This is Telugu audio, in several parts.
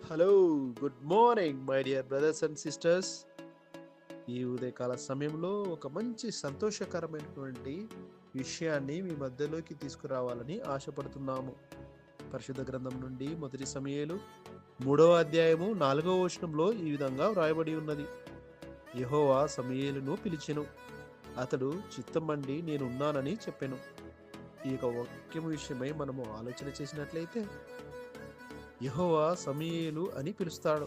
Hello, good morning my dear brothers and sisters. ఈ ఉదయకాల సమయంలో ఒక మంచి సంతోషకరమైనటువంటి విషయాన్ని మీ మధ్యలోకి తీసుకురావాలని ఆశపడుతున్నాము. పరిశుద్ధ గ్రంథం నుండి మొదటి సమూయేలు 3వ అధ్యాయము 4వ వచనంలో ఈ విధంగా వ్రాయబడి ఉన్నది. యెహోవా సమూయేలును పిలిచెను, అతడు చిత్తమండి నేనున్నానని చెప్పెను. ఈ యొక్క వాక్యం విషయమై మనము ఆలోచన చేసినట్లయితే యెహోవా సమూయేలు అని పిలుస్తాడు.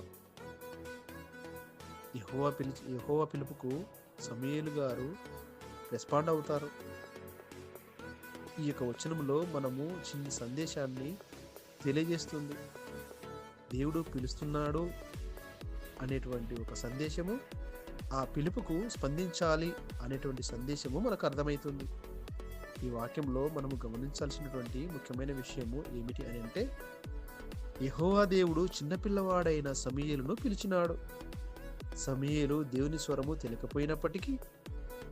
యెహోవా పిలుపుకు సమూయేలు గారు రెస్పాండ్ అవుతారు. ఈ యొక్క వచనంలో మనము చిన్న సందేశాన్ని తెలియజేస్తుంది. దేవుడు పిలుస్తున్నాడు అనేటువంటి ఒక సందేశము, ఆ పిలుపుకు స్పందించాలి అనేటువంటి సందేశము మనకు అర్థమవుతుంది. ఈ వాక్యంలో మనము గమనించాల్సినటువంటి ముఖ్యమైన విషయము ఏమిటి అని అంటే, యెహోవా దేవుడు చిన్నపిల్లవాడైన సమూయేలును పిలిచినాడు. సమూయేలు దేవుని స్వరము తెలియకపోయినప్పటికీ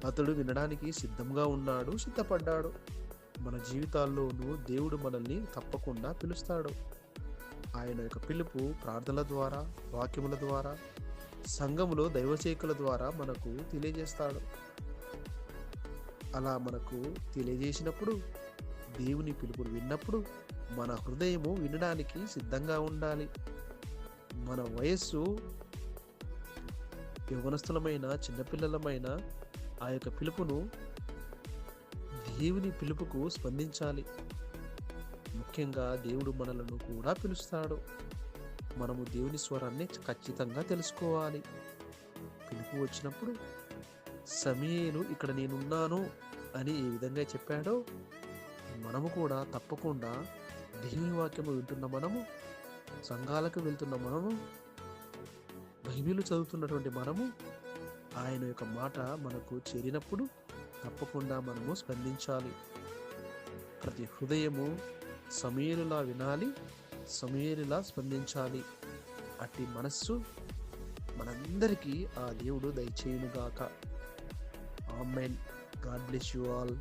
అతడు వినడానికి సిద్ధపడ్డాడు. మన జీవితాల్లోనూ దేవుడు మనల్ని తప్పకుండా పిలుస్తాడు. ఆయన యొక్క పిలుపు ప్రార్థనల ద్వారా, వాక్యముల ద్వారా, సంఘములో దైవసేకుల ద్వారా మనకు తెలియజేస్తాడు. అలా మనకు తెలియజేసినప్పుడు, దేవుని పిలుపును విన్నప్పుడు మన హృదయము వినడానికి సిద్ధంగా ఉండాలి. మన వయస్సు యవ్వనస్తులమైన చిన్నపిల్లలమైన ఆ యొక్క పిలుపును, దేవుని పిలుపుకు స్పందించాలి. ముఖ్యంగా దేవుడు మనలను కూడా పిలుస్తాడు. మనము దేవుని స్వరాన్ని ఖచ్చితంగా తెలుసుకోవాలి. పిలుపు వచ్చినప్పుడు సమూయేలు ఇక్కడ నేనున్నాను అని ఏ విధంగా చెప్పాడో, మనము కూడా తప్పకుండా దేవుని వాక్యము వింటున్న మనము, సంఘాలకు వెళ్తున్న మనము, బైబిల్ చదువుతున్నటువంటి మనము, ఆయన యొక్క మాట మనకు చేరినప్పుడు తప్పకుండా మనము స్పందించాలి. ప్రతి హృదయము సమూయేలులా వినాలి, సమూయేలులా స్పందించాలి. అట్టి మనస్సు మనందరికీ ఆ దేవుడు దయచేయునుగాక. Amen. God bless you all.